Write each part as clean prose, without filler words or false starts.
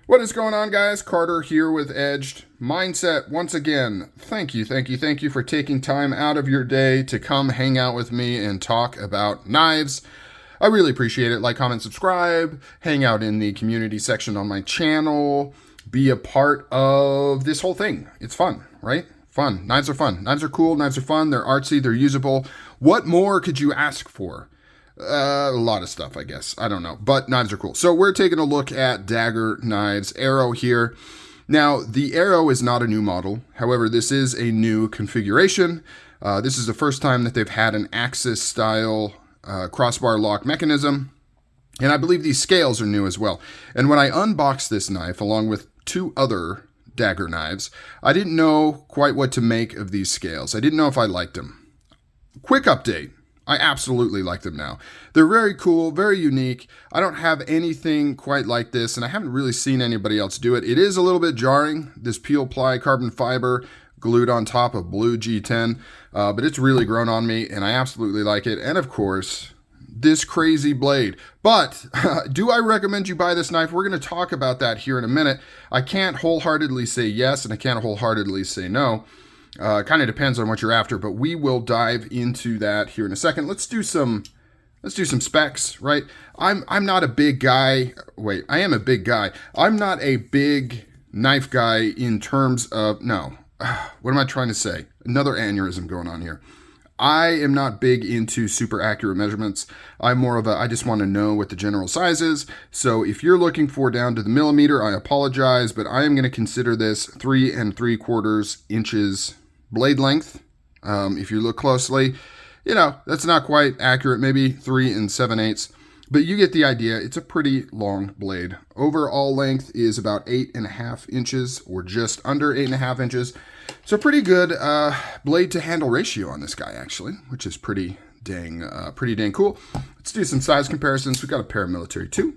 What is going on, guys? Carter here with Edged Mindset. Once again, thank you for taking time out of your day to come hang out with me and talk about knives. I really appreciate it. Like, comment, subscribe, hang out in the community section on my channel, be a part of this whole thing. It's fun, right? Fun. Knives are fun. Knives are cool. Knives are fun. They're artsy. They're usable. What more could you ask for? A lot of stuff, I guess. I don't know. But knives are cool. So we're taking a look at Daggerr knives. Arrow here. Now, the Arrow is not a new model. However, this is a new configuration. This is the first time that they've had an Axis-style crossbar lock mechanism. And I believe these scales are new as well. And when I unboxed this knife, along with two other Daggerr knives, I didn't know quite what to make of these scales. I didn't know if I liked them. Quick update. I absolutely like them now. They're very cool, very unique. I don't have anything quite like this, and I haven't really seen anybody else do it. It is a little bit jarring, this peel ply carbon fiber glued on top of blue G10, but it's really grown on me, and I absolutely like it. And of course, this crazy blade. But do I recommend you buy this knife? We're going to talk about that here in a minute. I can't wholeheartedly say yes, and I can't wholeheartedly say no. Kind of depends on what you're after, but we will dive into that here in a second. Let's do some specs, right? I'm not a big guy. Wait, I am a big guy. I'm not a big knife guy in terms of, no. What am I trying to say? Another aneurysm going on here. I am not big into super accurate measurements. I'm more of a, I just want to know what the general size is. So if you're looking for down to the millimeter, I apologize, but I am going to consider this 3 3/4 inches blade length. If you look closely, you know, that's not quite accurate, maybe 3 7/8, but you get the idea. It's a pretty long blade. Overall length is about 8.5 inches or just under 8.5 inches. So pretty good blade to handle ratio on this guy, actually, which is pretty dang cool. Let's do some size comparisons. We've got a paramilitary 2.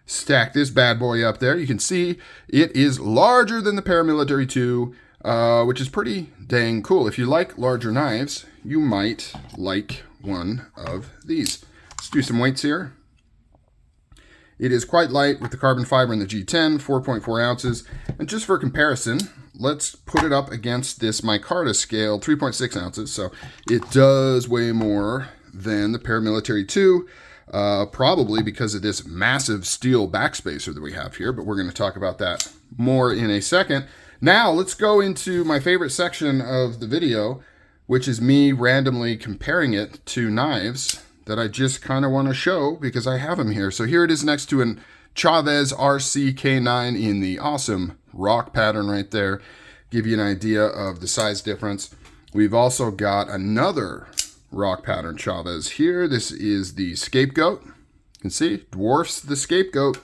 Stack this bad boy up there. You can see it is larger than the paramilitary 2, which is pretty dang cool. If you like larger knives, you might like one of these. Let's do some weights here. It is quite light with the carbon fiber in the G10, 4.4 ounces. And just for comparison, let's put it up against this micarta scale, 3.6 ounces. So it does weigh more than the paramilitary 2, probably because of this massive steel backspacer that we have here, but we're going to talk about that more in a second. Now, let's go into my favorite section of the video, which is me randomly comparing it to knives that I just kind of want to show because I have them here. So here it is next to an Chavez RC-K9 in the awesome rock pattern right there. Give you an idea of the size difference. We've also got another rock pattern Chavez here. This is the Scapegoat. You can see, dwarfs the Scapegoat.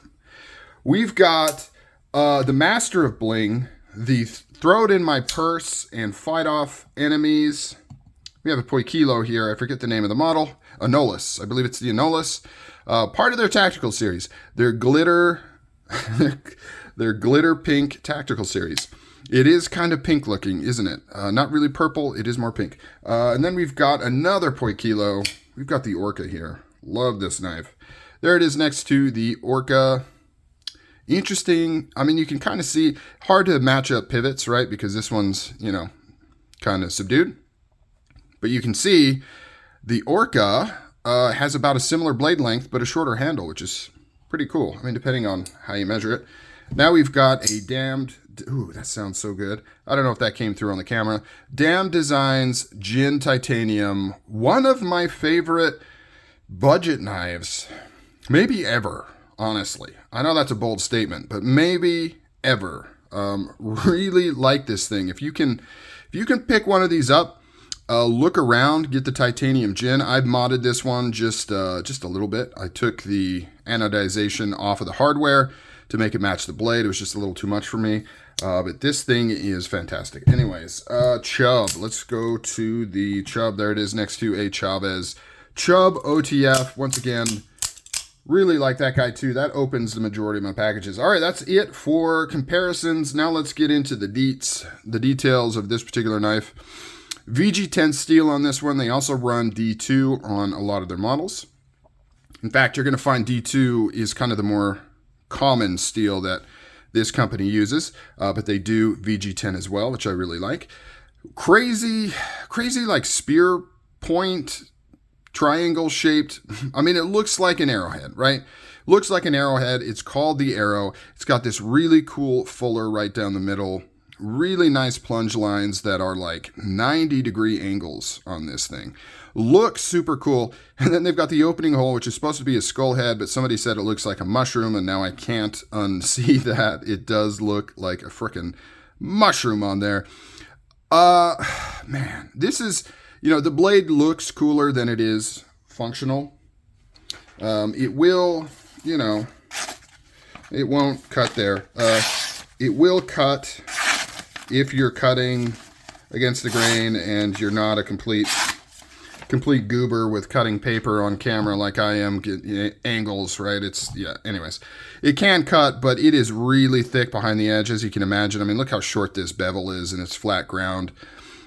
We've got the Master of Bling, the throw it in my purse and fight off enemies. We have a Poikilo here. I forget the name of the model. Anolis. I believe it's the Anolis. Part of their tactical series. Their glitter, their glitter pink tactical series. It is kind of pink looking, isn't it? Not really purple. It is more pink. And then we've got another Poikilo. We've got the Orca here. Love this knife. There it is next to the Orca. Interesting. I mean, you can kind of see, hard to match up pivots, right? Because this one's, you know, kind of subdued. But you can see the Orca has about a similar blade length, but a shorter handle, which is pretty cool. I mean, depending on how you measure it. Now we've got a Damned, ooh, that sounds so good. I don't know if that came through on the camera. Damned Designs Gin Titanium. One of my favorite budget knives, maybe ever, honestly. I know that's a bold statement, but maybe ever. Really like this thing. If you can pick one of these up, look around, get the titanium gin. I've modded this one just a little bit. I took the anodization off of the hardware to make it match the blade. It was just a little too much for me, but this thing is fantastic. Anyways, Chub. Let's go to the Chub. There it is next to a Chavez Chub OTF. Once again, really like that guy too. That opens the majority of my packages. All right, that's it for comparisons. Now let's get into the deets, the details of this particular knife. VG10 steel on this one. They also run D2 on a lot of their models. In fact, you're going to find D2 is kind of the more common steel that this company uses, but they do VG10 as well, which I really like. Crazy like spear point, triangle shaped. I mean, it looks like an arrowhead, right? Looks like an arrowhead. It's called the Arrow. It's got this really cool fuller right down the middle. Really nice plunge lines that are like 90-degree angles on this thing. Looks super cool. And then they've got the opening hole, which is supposed to be a skull head, but somebody said it looks like a mushroom, and now I can't unsee that. It does look like a frickin' mushroom on there. Man, this is, the blade looks cooler than it is functional. It will, it won't cut there. It will cut if you're cutting against the grain and you're not a complete goober with cutting paper on camera like I am, angles, right? Anyways. It can cut, but it is really thick behind the edge, as you can imagine. I mean, look how short this bevel is, and it's flat ground.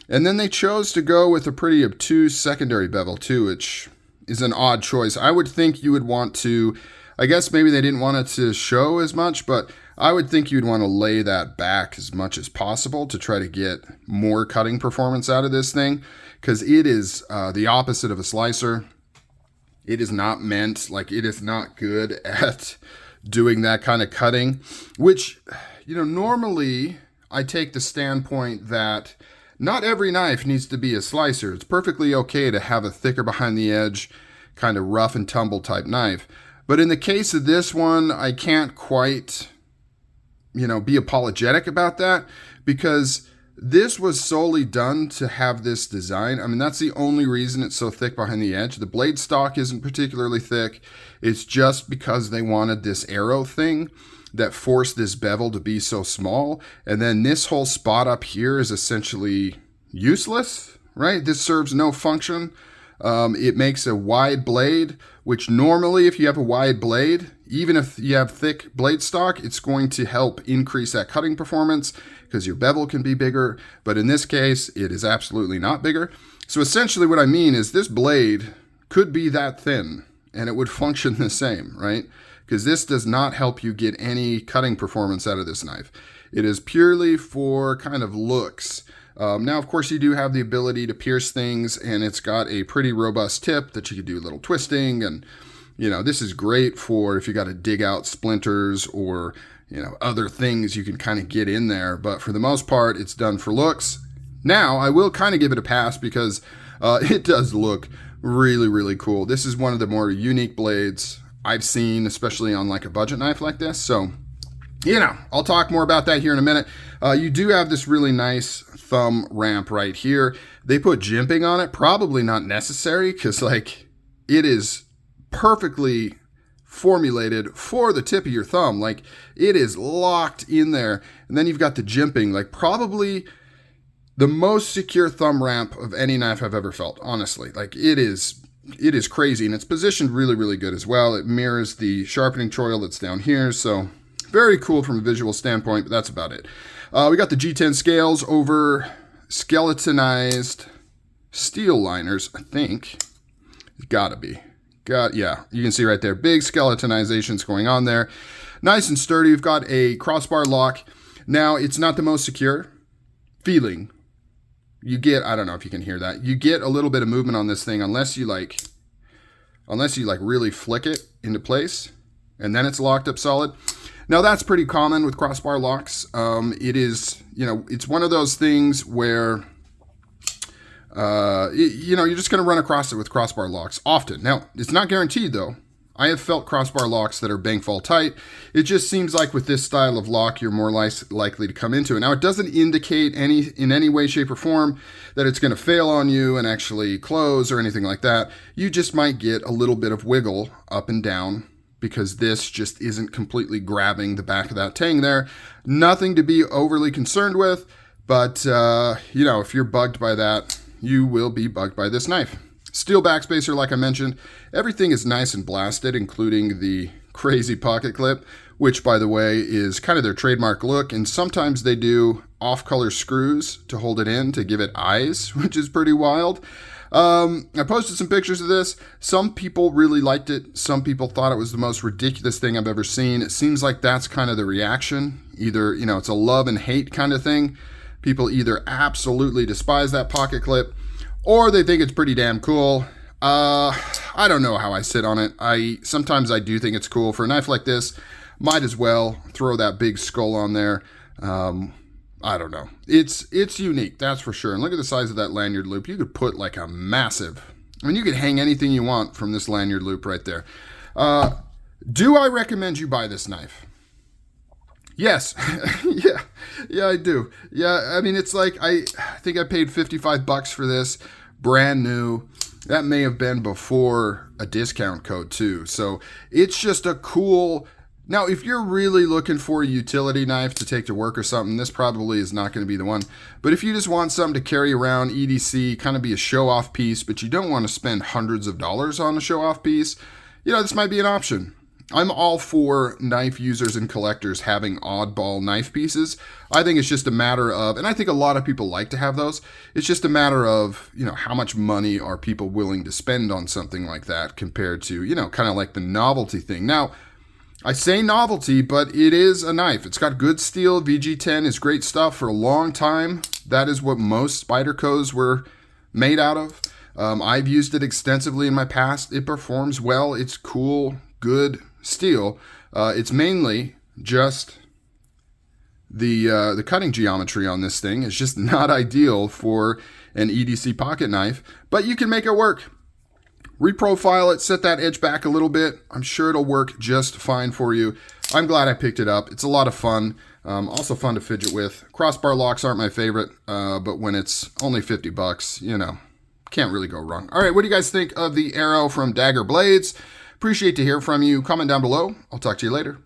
And then they chose to go with a pretty obtuse secondary bevel too, which is an odd choice. I would think you would want to, I guess maybe they didn't want it to show as much, but I would think you'd want to lay that back as much as possible to try to get more cutting performance out of this thing, because it is the opposite of a slicer. It is not meant, it is not good at doing that kind of cutting, which, normally I take the standpoint that not every knife needs to be a slicer. It's perfectly okay to have a thicker behind the edge, kind of rough and tumble type knife. But in the case of this one, I can't quite, be apologetic about that, because this was solely done to have this design. I mean, that's the only reason it's so thick behind the edge. The blade stock isn't particularly thick. It's just because they wanted this arrow thing that forced this bevel to be so small. And then this whole spot up here is essentially useless, right? This serves no function. It makes a wide blade, which normally if you have a wide blade, even if you have thick blade stock, it's going to help increase that cutting performance because your bevel can be bigger. But in this case, it is absolutely not bigger. So essentially what I mean is this blade could be that thin and it would function the same, right? Because this does not help you get any cutting performance out of this knife. It is purely for kind of looks. Now, of course, you do have the ability to pierce things, and it's got a pretty robust tip that you can do a little twisting. And, this is great for if you got to dig out splinters or, other things you can kind of get in there. But for the most part, it's done for looks. Now, I will kind of give it a pass because it does look really, really cool. This is one of the more unique blades I've seen, especially on like a budget knife like this. So, I'll talk more about that here in a minute. You do have this really nice thumb ramp right here. They put jimping on it, probably not necessary because it is perfectly formulated for the tip of your thumb. It is locked in there. And then you've got the jimping, probably the most secure thumb ramp of any knife I've ever felt, honestly. It is crazy, and it's positioned really, really good as well. It mirrors the sharpening choil that's down here, so very cool from a visual standpoint, but that's about it. We got the G10 scales over skeletonized steel liners, I think. It's gotta be. Yeah, you can see right there, big skeletonizations going on there. Nice and sturdy. We've got a crossbar lock. Now, it's not the most secure feeling. You get, I don't know if you can hear that. You get a little bit of movement on this thing unless you really flick it into place and then it's locked up solid. Now that's pretty common with crossbar locks. It is, it's one of those things where, you're just going to run across it with crossbar locks often. Now it's not guaranteed though. I have felt crossbar locks that are bank fall tight. It just seems like with this style of lock, you're more likely to come into it. Now, it doesn't indicate in any way, shape, or form that it's going to fail on you and actually close or anything like that. You just might get a little bit of wiggle up and down because this just isn't completely grabbing the back of that tang there. Nothing to be overly concerned with, but, if you're bugged by that, you will be bugged by this knife. Steel backspacer, like I mentioned, everything is nice and blasted, including the crazy pocket clip, which, by the way, is kind of their trademark look. And sometimes they do off-color screws to hold it in to give it eyes, which is pretty wild. I posted some pictures of this. Some people really liked it. Some people thought it was the most ridiculous thing I've ever seen. It seems like that's kind of the reaction. Either, you know, it's a love and hate kind of thing. People either absolutely despise that pocket clip, or they think it's pretty damn cool. I don't know how I sit on it. Sometimes I do think it's cool. For a knife like this, might as well throw that big skull on there. I don't know. It's unique, that's for sure. And look at the size of that lanyard loop. You could put like a massive, I mean, you could hang anything you want from this lanyard loop right there. Do I recommend you buy this knife? Yes. yeah, I do. Yeah, I mean, it's like, I think I paid $55 for this, brand new. That may have been before a discount code too. So it's just a cool, now if you're really looking for a utility knife to take to work or something, this probably is not going to be the one. But if you just want something to carry around, EDC, kind of be a show-off piece, but you don't want to spend hundreds of dollars on a show-off piece, you know, this might be an option. I'm all for knife users and collectors having oddball knife pieces. I think it's just a matter of, and I think a lot of people like to have those, it's just a matter of, you know, how much money are people willing to spend on something like that compared to, you know, kind of like the novelty thing. Now, I say novelty, but it is a knife. It's got good steel. VG10 is great stuff for a long time. That is what most Spydercos were made out of. I've used it extensively in my past. It performs well. It's cool, good steel. It's mainly just the cutting geometry on this thing is just not ideal for an EDC pocket knife, but you can make it work. Reprofile it, set that edge back a little bit. I'm sure it'll work just fine for you. I'm glad I picked it up. It's a lot of fun. Also fun to fidget with. Crossbar locks aren't my favorite, but when it's only $50, you know, can't really go wrong. All right, what do you guys think of the arrow from Daggerr Blades? Appreciate to hear from you. Comment down below. I'll talk to you later.